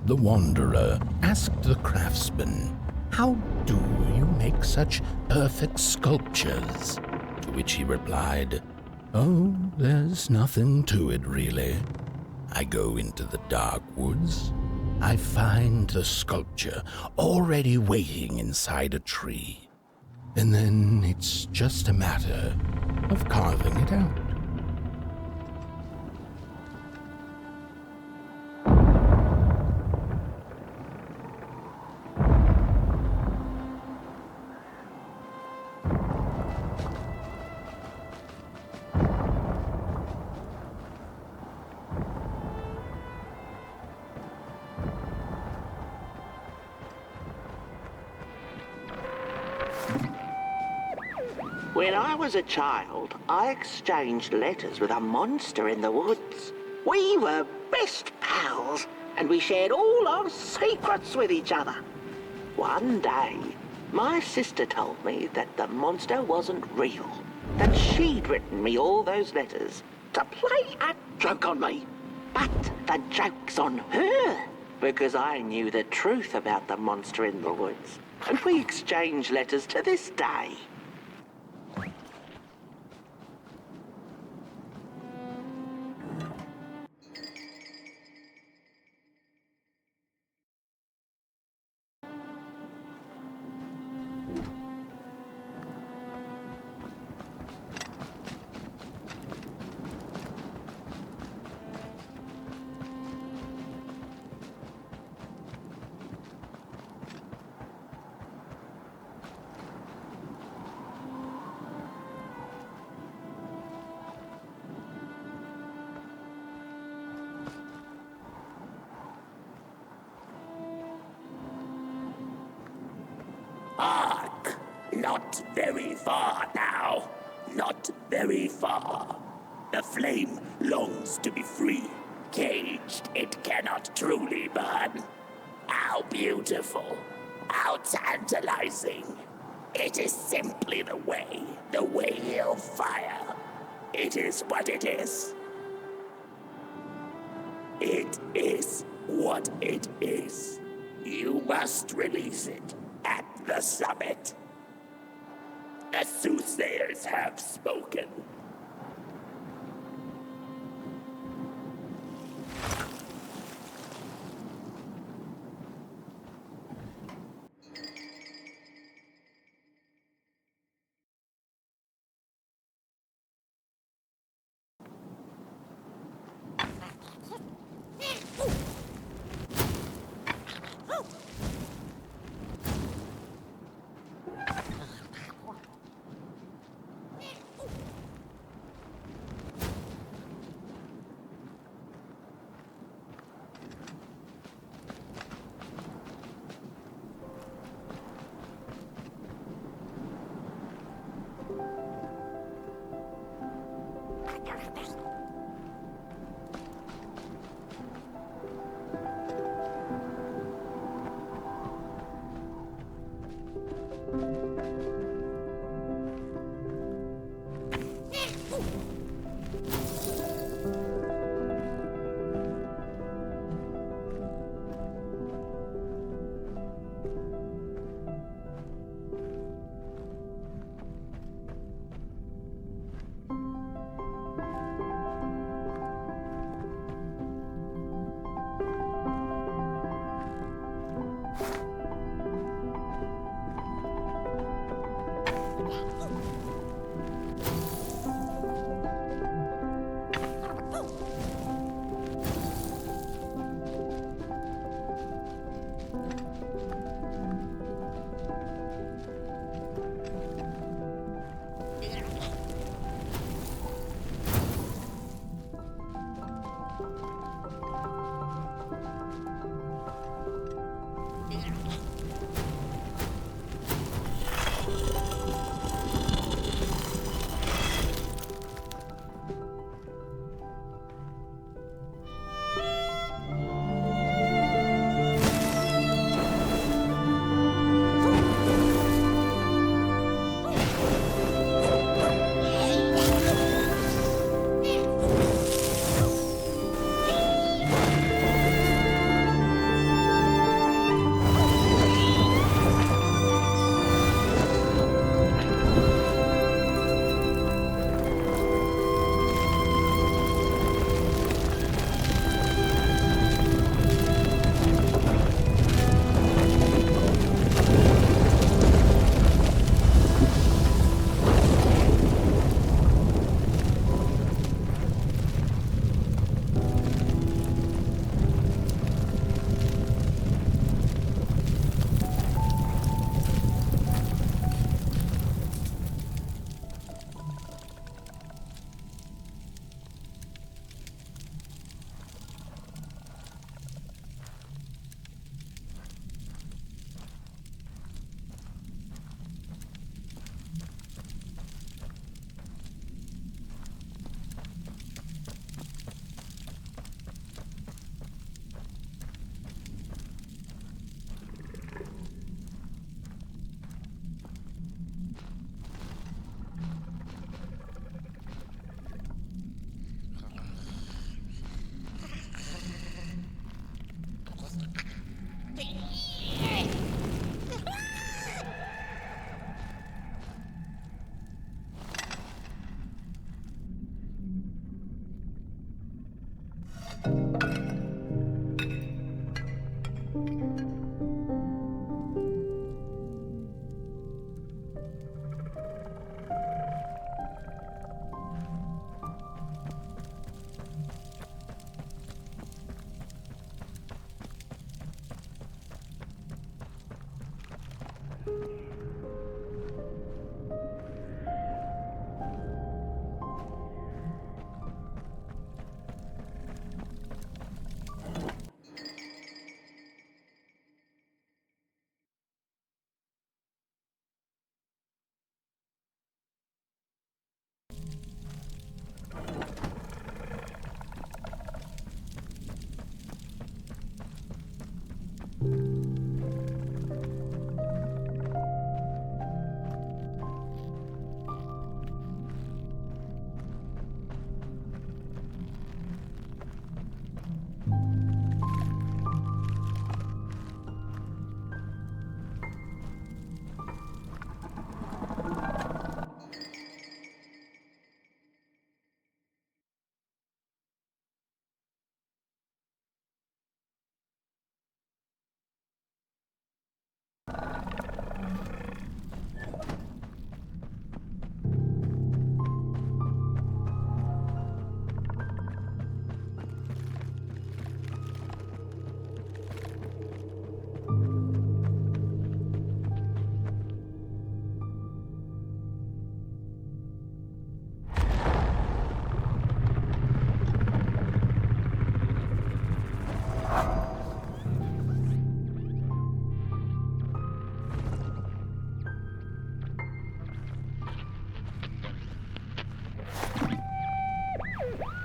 The wanderer asked the craftsman, "How do you make such perfect sculptures?" To which he replied, "Oh, there's nothing to it really. I go into the dark woods. I find the sculpture already waiting inside a tree. And then it's just a matter of carving it out." When I was a child, I exchanged letters with a monster in the woods. We were best pals, and we shared all our secrets with each other. One day, my sister told me that the monster wasn't real, that she'd written me all those letters to play a joke on me. But the joke's on her, because I knew the truth about the monster in the woods, and we exchange letters to this day. Hark! Not very far now. Not very far. The flame longs to be free. Caged, it cannot truly burn. How beautiful. How tantalizing. It is simply the way of fire. It is what it is. It is what it is. You must release it at the summit. The soothsayers have spoken.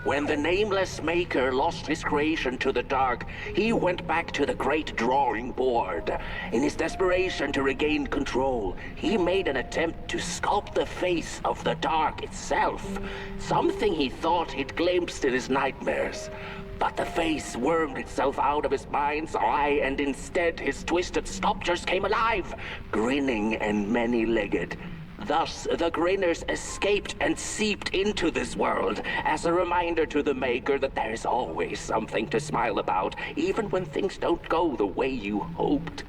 When the nameless maker lost his creation to the dark, he went back to the great drawing board. In his desperation to regain control, he made an attempt to sculpt the face of the dark itself, something he thought he'd glimpsed in his nightmares. But the face wormed itself out of his mind's eye, and instead his twisted sculptures came alive, grinning and many-legged. Thus, the grinners escaped and seeped into this world as a reminder to the maker that there's always something to smile about, even when things don't go the way you hoped.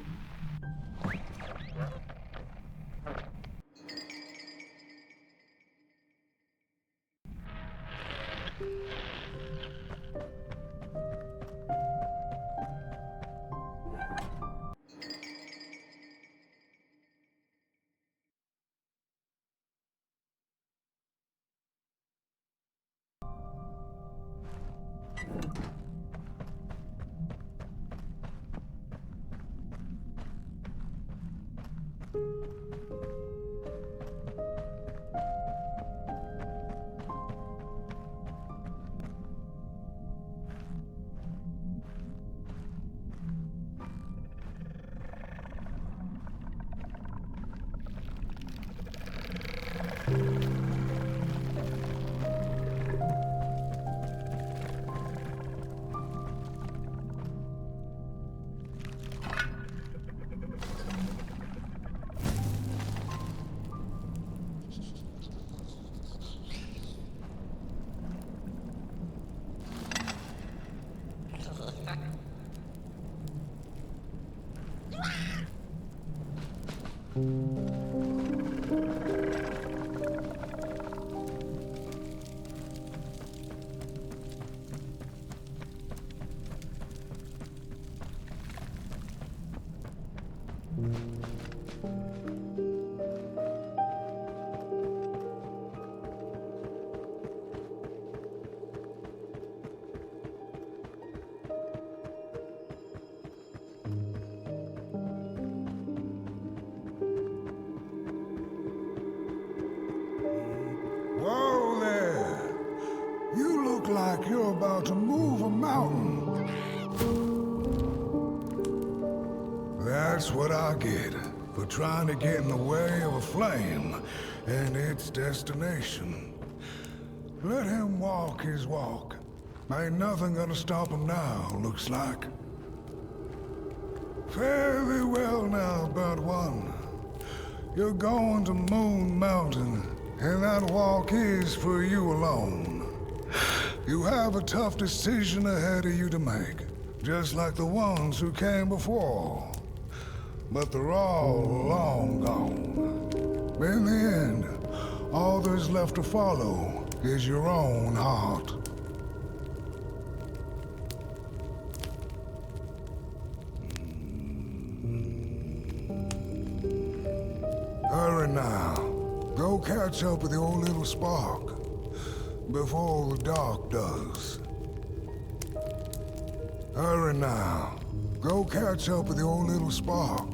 Whoa there! You look like you're about to move a mountain. That's what I get for trying to get in the way of a flame and its destination. Let him walk his walk. Ain't nothing gonna stop him now, looks like. Fare thee well now, Bird One. You're going to Moon Mountain, and that walk is for you alone. You have a tough decision ahead of you to make, just like the ones who came before. But they're all long gone. In the end, all there's left to follow is your own heart. Hurry now. Go catch up with your little spark before the dark does. Hurry now. Go catch up with your little spark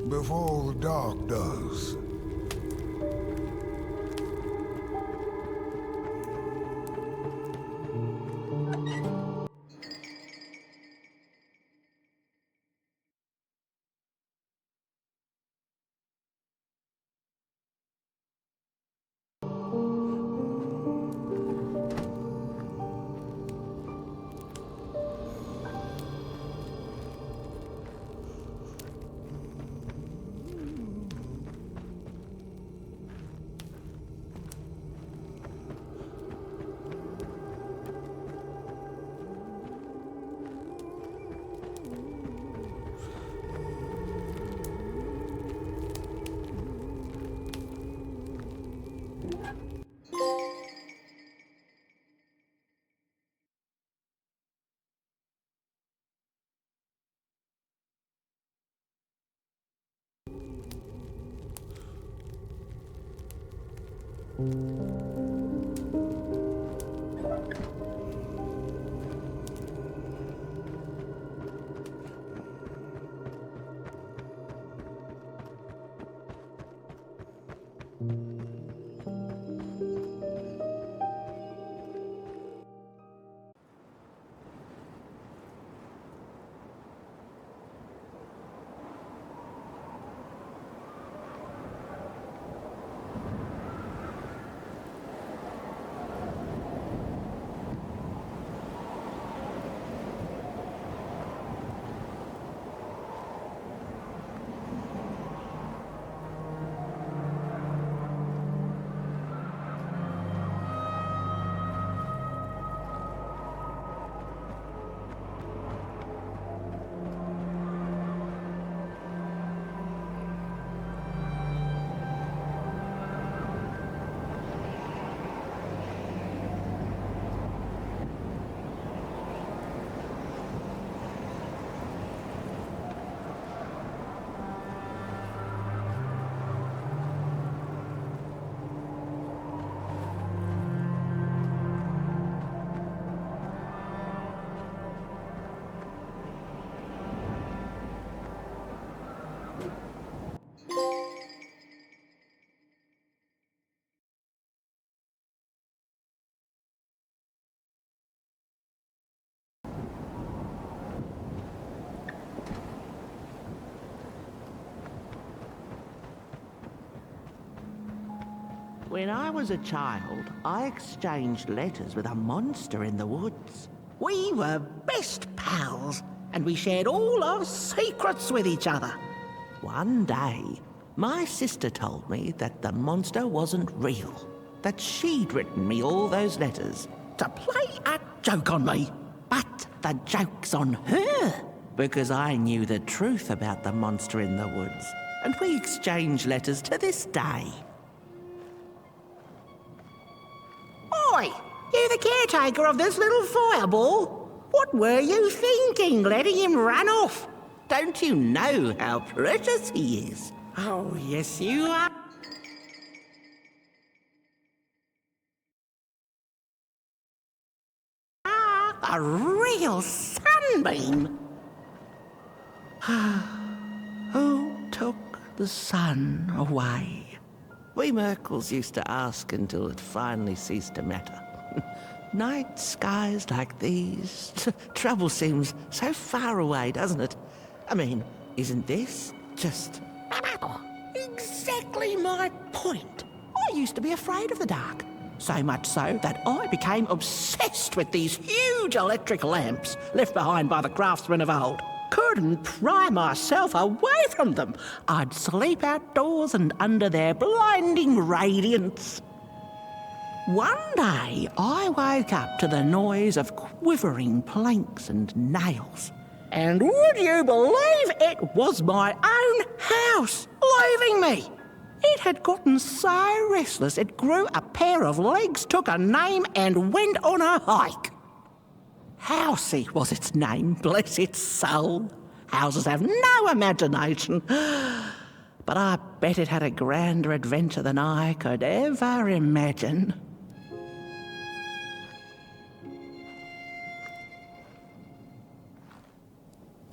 before the dark does. When I was a child, I exchanged letters with a monster in the woods. We were best pals, and we shared all our secrets with each other. One day, my sister told me that the monster wasn't real, that she'd written me all those letters to play a joke on me. But the joke's on her, because I knew the truth about the monster in the woods, and we exchange letters to this day. Oi! You the caretaker of this little fireball? What were you thinking, letting him run off? Don't you know how precious he is? Oh, yes you are. A real sunbeam. Who took the sun away? We Merkles used to ask until it finally ceased to matter. Night skies like these, trouble seems so far away, doesn't it? I mean, isn't this just exactly my point? I used to be afraid of the dark. So much so that I became obsessed with these huge electric lamps left behind by the craftsmen of old. Couldn't pry myself away from them. I'd sleep outdoors and under their blinding radiance. One day, I woke up to the noise of quivering planks and nails. And would you believe it was my own house leaving me? It had gotten so restless it grew a pair of legs, took a name and went on a hike. Housey was its name, bless its soul. Houses have no imagination. But I bet it had a grander adventure than I could ever imagine.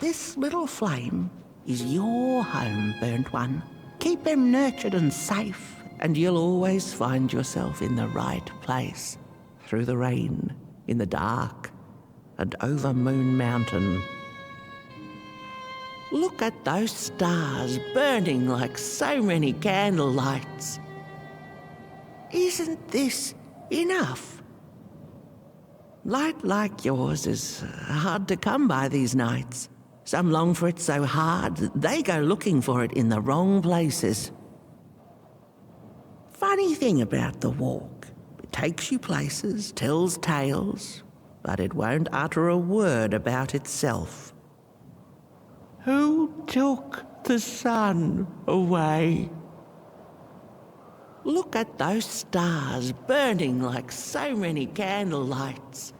This little flame is your home, burnt one. Keep them nurtured and safe, and you'll always find yourself in the right place. Through the rain, in the dark, and over Moon Mountain. Look at those stars burning like so many candle lights. Isn't this enough? Light like yours is hard to come by these nights. Some long for it so hard, they go looking for it in the wrong places. Funny thing about the walk. It takes you places, tells tales, but it won't utter a word about itself. Who took the sun away? Look at those stars burning like so many candle lights.